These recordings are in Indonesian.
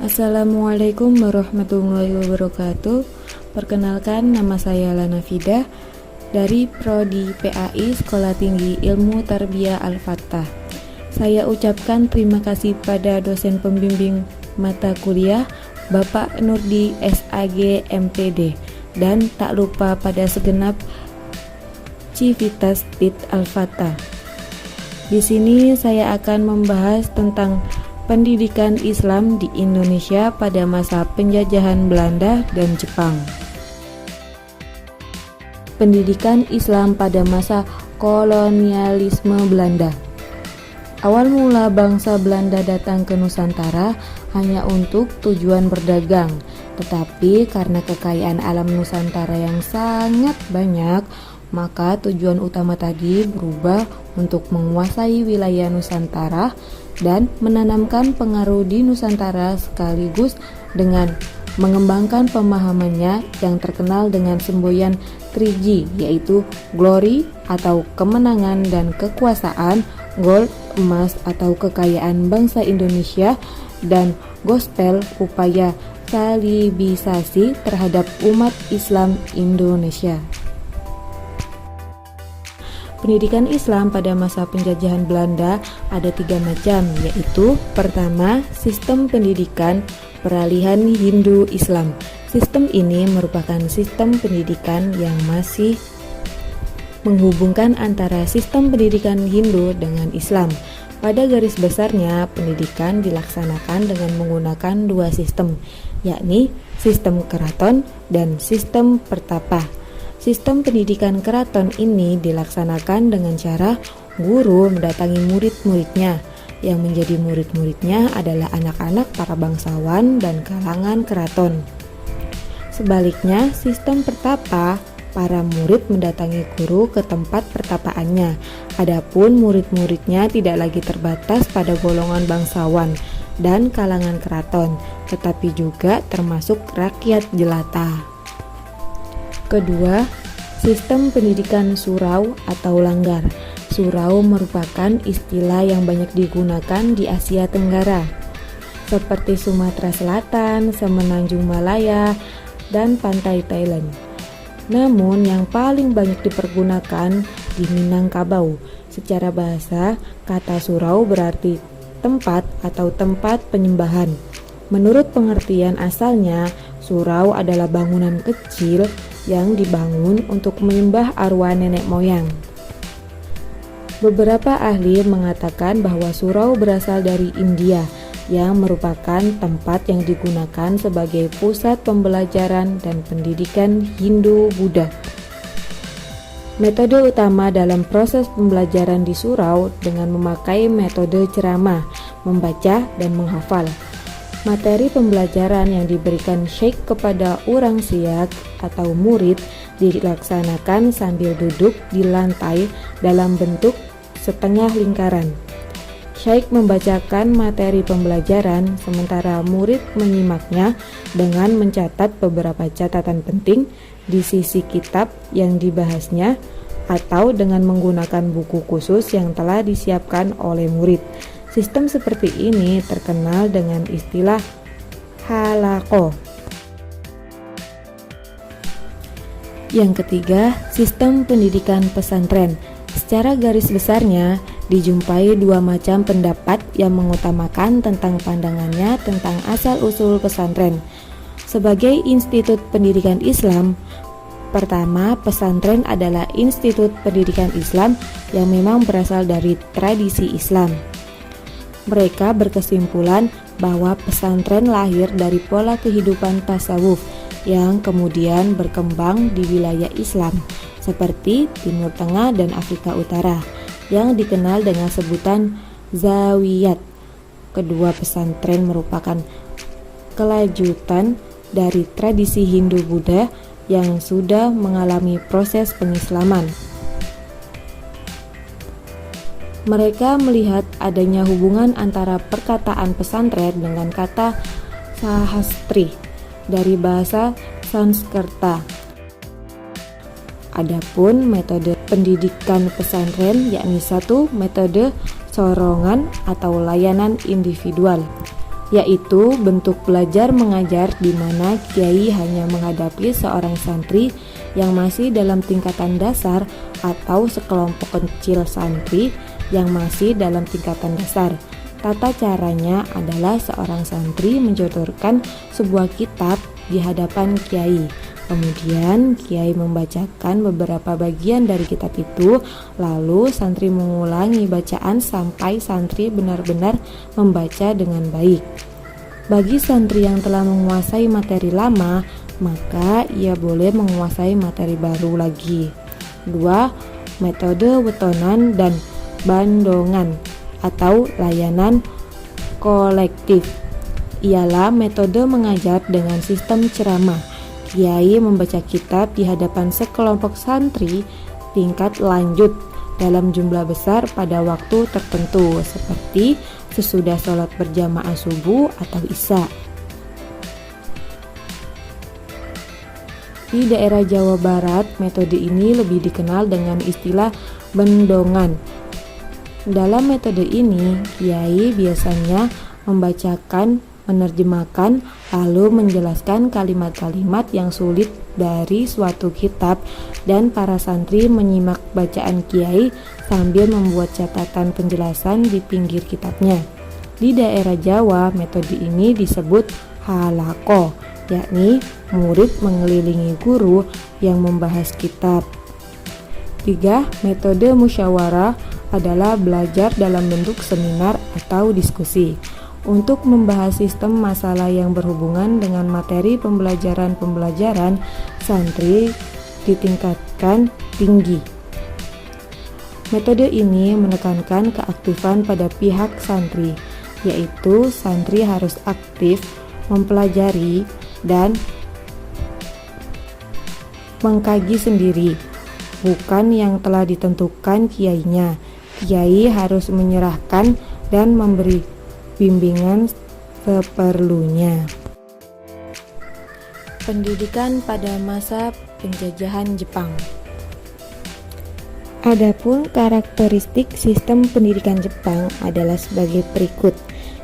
Assalamualaikum warahmatullahi wabarakatuh. Perkenalkan, nama saya Lana Fida dari Prodi PAI Sekolah Tinggi Ilmu Tarbiyah Al-Fatah. Saya ucapkan terima kasih pada dosen pembimbing mata kuliah Bapak Nurdi SAG MTD, dan tak lupa pada segenap Civitas PIT Al-Fatah. Di sini saya akan membahas tentang pendidikan Islam di Indonesia pada masa penjajahan Belanda dan Jepang. Pendidikan Islam pada masa kolonialisme Belanda. Awal mula bangsa Belanda datang ke Nusantara hanya untuk tujuan berdagang, tetapi karena kekayaan alam Nusantara yang sangat banyak, maka tujuan utama tadi berubah untuk menguasai wilayah Nusantara dan menanamkan pengaruh di Nusantara sekaligus dengan mengembangkan pemahamannya yang terkenal dengan semboyan 3G, yaitu glory atau kemenangan dan kekuasaan, gold emas atau kekayaan bangsa Indonesia, dan gospel upaya salibisasi terhadap umat Islam Indonesia. Pendidikan Islam pada masa penjajahan Belanda ada 3 macam, yaitu pertama, sistem pendidikan peralihan Hindu-Islam. Sistem ini merupakan sistem pendidikan yang masih menghubungkan antara sistem pendidikan Hindu dengan Islam. Pada garis besarnya, pendidikan dilaksanakan dengan menggunakan 2 sistem, yakni sistem keraton dan sistem pertapa. Sistem pendidikan keraton ini dilaksanakan dengan cara guru mendatangi murid-muridnya, yang menjadi murid-muridnya adalah anak-anak para bangsawan dan kalangan keraton. Sebaliknya, sistem pertapa, para murid mendatangi guru ke tempat pertapaannya. Adapun murid-muridnya tidak lagi terbatas pada golongan bangsawan dan kalangan keraton, tetapi juga termasuk rakyat jelata. Kedua, sistem pendidikan surau atau langgar. Surau merupakan istilah yang banyak digunakan di Asia Tenggara, seperti Sumatera Selatan, Semenanjung Malaya, dan pantai Thailand. Namun yang paling banyak dipergunakan di Minangkabau. Secara bahasa, kata surau berarti tempat atau tempat penyembahan. Menurut pengertian asalnya, surau adalah bangunan kecil yang dibangun untuk menyembah arwah nenek moyang. Beberapa ahli mengatakan bahwa surau berasal dari India, yang merupakan tempat yang digunakan sebagai pusat pembelajaran dan pendidikan Hindu-Buddha. Metode utama dalam proses pembelajaran di surau dengan memakai metode ceramah, membaca, dan menghafal. Materi pembelajaran yang diberikan syekh kepada orang siak atau murid dilaksanakan sambil duduk di lantai dalam bentuk setengah lingkaran. Syekh membacakan materi pembelajaran sementara murid menyimaknya dengan mencatat beberapa catatan penting di sisi kitab yang dibahasnya atau dengan menggunakan buku khusus yang telah disiapkan oleh murid. Sistem seperti ini terkenal dengan istilah halaqah. Yang ketiga, sistem pendidikan pesantren. Secara garis besarnya, dijumpai 2 macam pendapat yang mengutamakan tentang pandangannya tentang asal-usul pesantren. Sebagai institut pendidikan Islam, pertama, pesantren adalah institut pendidikan Islam yang memang berasal dari tradisi Islam. Mereka berkesimpulan bahwa pesantren lahir dari pola kehidupan tasawuf yang kemudian berkembang di wilayah Islam seperti Timur Tengah dan Afrika Utara yang dikenal dengan sebutan zawiyat. Kedua pesantren merupakan kelanjutan dari tradisi Hindu-Buddha yang sudah mengalami proses pengislaman. Mereka melihat adanya hubungan antara perkataan pesantren dengan kata sahastri dari bahasa Sanskerta. Adapun metode pendidikan pesantren yakni 1. Metode sorongan atau layanan individual. yaitu bentuk belajar mengajar di mana kiai hanya menghadapi seorang santri yang masih dalam tingkatan dasar atau sekelompok kecil santri yang masih dalam tingkatan dasar. Tata caranya adalah seorang santri menjotorkan sebuah kitab di hadapan kiai. Kemudian kiai membacakan beberapa bagian dari kitab itu, lalu santri mengulangi bacaan sampai santri benar-benar membaca dengan baik. Bagi santri yang telah menguasai materi lama, maka ia boleh menguasai materi baru lagi. 2. Metode wetonan dan bandongan atau layanan kolektif ialah metode mengajar dengan sistem ceramah. Kiai membaca kitab di hadapan sekelompok santri tingkat lanjut dalam jumlah besar pada waktu tertentu seperti sesudah sholat berjamaah subuh atau isya. Di daerah Jawa Barat, metode ini lebih dikenal dengan istilah bendongan. Dalam metode ini, kiai biasanya membacakan, menerjemahkan, lalu menjelaskan kalimat-kalimat yang sulit dari suatu kitab dan para santri menyimak bacaan kiai sambil membuat catatan penjelasan di pinggir kitabnya. Di daerah Jawa, metode ini disebut halaqah, yakni murid mengelilingi guru yang membahas kitab. 3. Metode musyawarah adalah belajar dalam bentuk seminar atau diskusi. Untuk membahas sistem masalah yang berhubungan dengan materi pembelajaran, santri ditingkatkan tinggi. Metode ini menekankan keaktifan pada pihak santri, yaitu santri harus aktif mempelajari dan mengkaji sendiri, bukan yang telah ditentukan kiainya. Kiai harus menyerahkan dan memberi bimbingan seperlunya. Pendidikan pada masa penjajahan Jepang. Adapun karakteristik sistem pendidikan Jepang adalah sebagai berikut.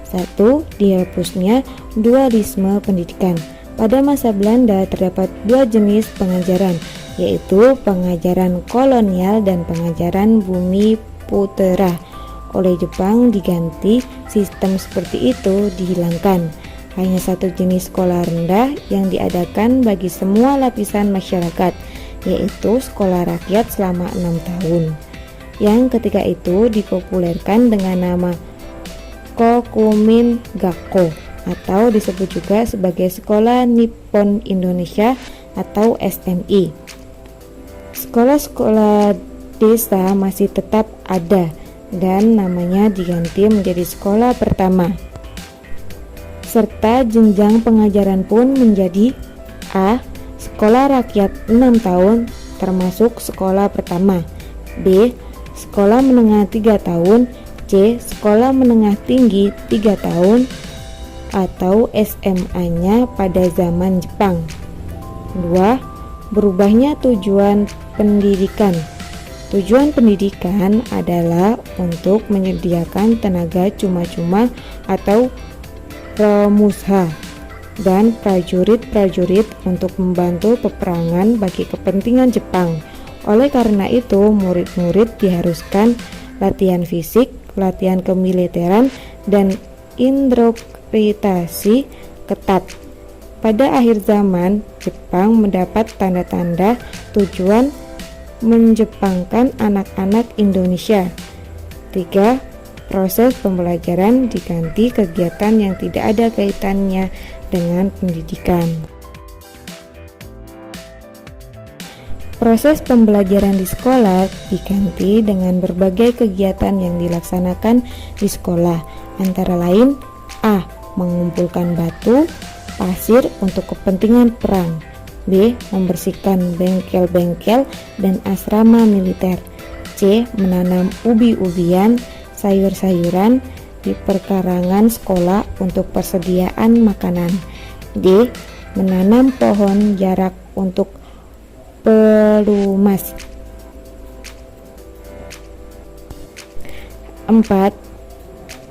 1. Dihapusnya dualisme pendidikan. Pada masa Belanda terdapat dua jenis pengajaran, yaitu pengajaran kolonial dan pengajaran bumi putera. Oleh Jepang diganti, sistem seperti itu dihilangkan. Hanya satu jenis sekolah rendah yang diadakan bagi semua lapisan masyarakat, yaitu sekolah rakyat selama 6 tahun. Yang ketika itu dipopulerkan dengan nama Kokumin Gakko atau disebut juga sebagai Sekolah Nippon Indonesia atau SNI. Sekolah-sekolah desa masih tetap ada dan namanya diganti menjadi sekolah pertama. Serta jenjang pengajaran pun menjadi A. Sekolah rakyat 6 tahun termasuk sekolah pertama, B. Sekolah menengah 3 tahun, C. Sekolah menengah tinggi 3 tahun atau SMA-nya pada zaman Jepang. 2. Berubahnya tujuan pendidikan. Tujuan pendidikan adalah untuk menyediakan tenaga cuma-cuma atau pramusha dan prajurit-prajurit untuk membantu peperangan bagi kepentingan Jepang. Oleh karena itu, murid-murid diharuskan latihan fisik, latihan kemiliteran, dan indoktrinasi ketat. Pada akhir zaman, Jepang mendapat tanda-tanda tujuan menjepangkan anak-anak Indonesia. 3. Proses pembelajaran diganti kegiatan yang tidak ada kaitannya dengan pendidikan. Proses pembelajaran di sekolah diganti dengan berbagai kegiatan yang dilaksanakan di sekolah, antara lain A. Mengumpulkan batu, pasir untuk kepentingan perang, B. Membersihkan bengkel-bengkel dan asrama militer, C. Menanam ubi-ubian, sayur-sayuran di perkarangan sekolah untuk persediaan makanan, D. Menanam pohon jarak untuk pelumas. 4.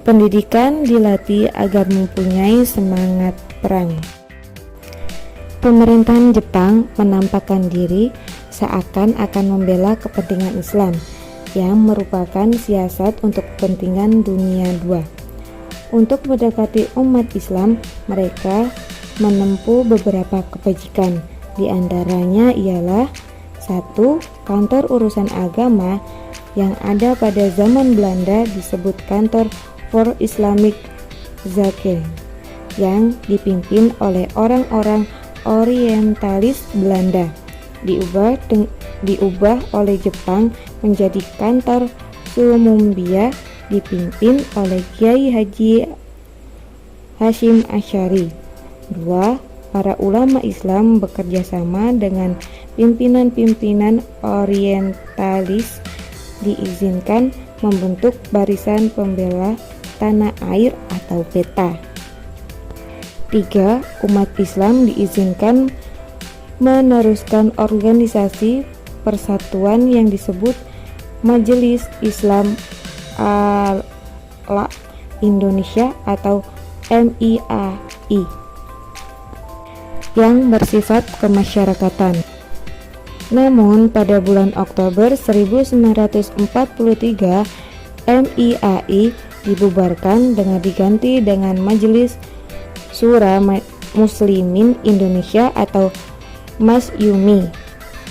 Pendidikan dilatih agar mempunyai semangat perang. Pemerintahan Jepang menampakkan diri seakan akan membela kepentingan Islam yang merupakan siasat untuk kepentingan dunia II. Untuk mendekati umat Islam, mereka menempuh beberapa kebajikan. Di antaranya ialah 1. Kantor urusan agama yang ada pada zaman Belanda disebut Kantor for Islamic Zaken yang dipimpin oleh orang-orang orientalis Belanda, diubah oleh Jepang menjadi Kantor Sumumbia dipimpin oleh Kiai Haji Hasyim Asy'ari. 2. Para ulama Islam bekerja sama dengan pimpinan-pimpinan orientalis diizinkan membentuk Barisan Pembela Tanah Air atau BETA. 3. Umat Islam diizinkan meneruskan organisasi persatuan yang disebut Majelis Islam Al-La Indonesia atau MIAI yang bersifat kemasyarakatan. Namun pada bulan Oktober 1943 MIAI dibubarkan dengan diganti dengan Majelis Syura Muslimin Indonesia atau MASYUMI.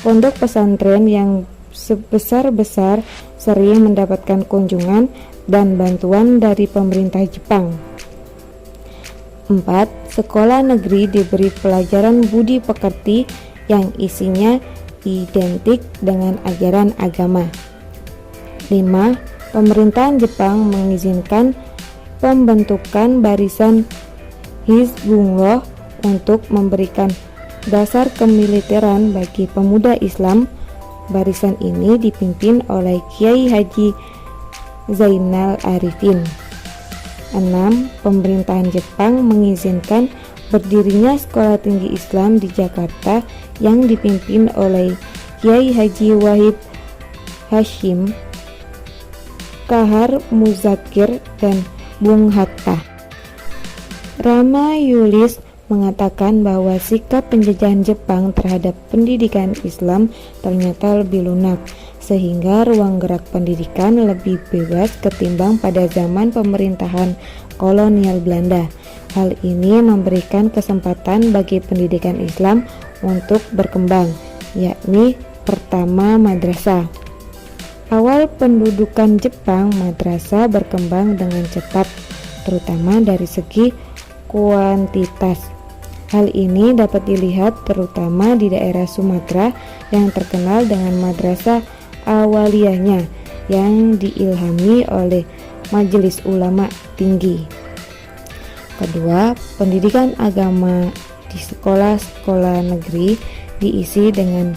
Pondok pesantren yang sebesar-besar sering mendapatkan kunjungan dan bantuan dari pemerintah Jepang. 4. Sekolah negeri diberi pelajaran budi pekerti yang isinya identik dengan ajaran agama. 5. Pemerintahan Jepang mengizinkan pembentukan barisan Hizbullah untuk memberikan dasar kemiliteran bagi pemuda Islam. Barisan ini dipimpin oleh Kiai Haji Zainal Arifin. 6. Pemerintahan Jepang mengizinkan berdirinya Sekolah Tinggi Islam di Jakarta yang dipimpin oleh Kiai Haji Wahid Hasyim, Kahar Muzakir, dan Bung Hatta. Rama Yulis mengatakan bahwa sikap penjajahan Jepang terhadap pendidikan Islam ternyata lebih lunak, sehingga ruang gerak pendidikan lebih bebas ketimbang pada zaman pemerintahan kolonial Belanda. Hal ini memberikan kesempatan bagi pendidikan Islam untuk berkembang, yakni pertama madrasah. Awal pendudukan Jepang, madrasah berkembang dengan cepat, terutama dari segi kuantitas. Hal ini dapat dilihat terutama di daerah Sumatera yang terkenal dengan madrasah awaliyahnya yang diilhami oleh Majelis Ulama Tinggi. Kedua, pendidikan agama di sekolah-sekolah negeri diisi dengan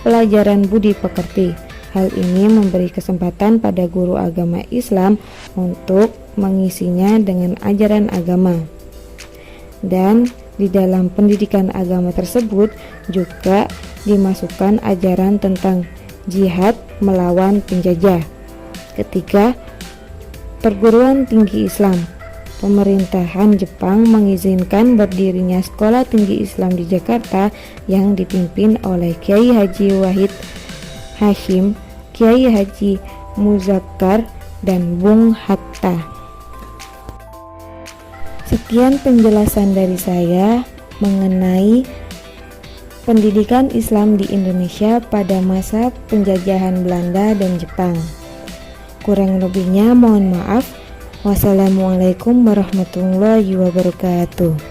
pelajaran budi pekerti. Hal ini memberi kesempatan pada guru agama Islam untuk mengisinya dengan ajaran agama. Dan di dalam pendidikan agama tersebut juga dimasukkan ajaran tentang jihad melawan penjajah. Ketiga, perguruan tinggi Islam. Pemerintahan Jepang mengizinkan berdirinya Sekolah Tinggi Islam di Jakarta yang dipimpin oleh Kiai Haji Wahid Hasyim, Kiai Haji Muzakkar, dan Bung Hatta. Sekian penjelasan dari saya mengenai pendidikan Islam di Indonesia pada masa penjajahan Belanda dan Jepang. Kurang lebihnya mohon maaf. Wassalamualaikum warahmatullahi wabarakatuh.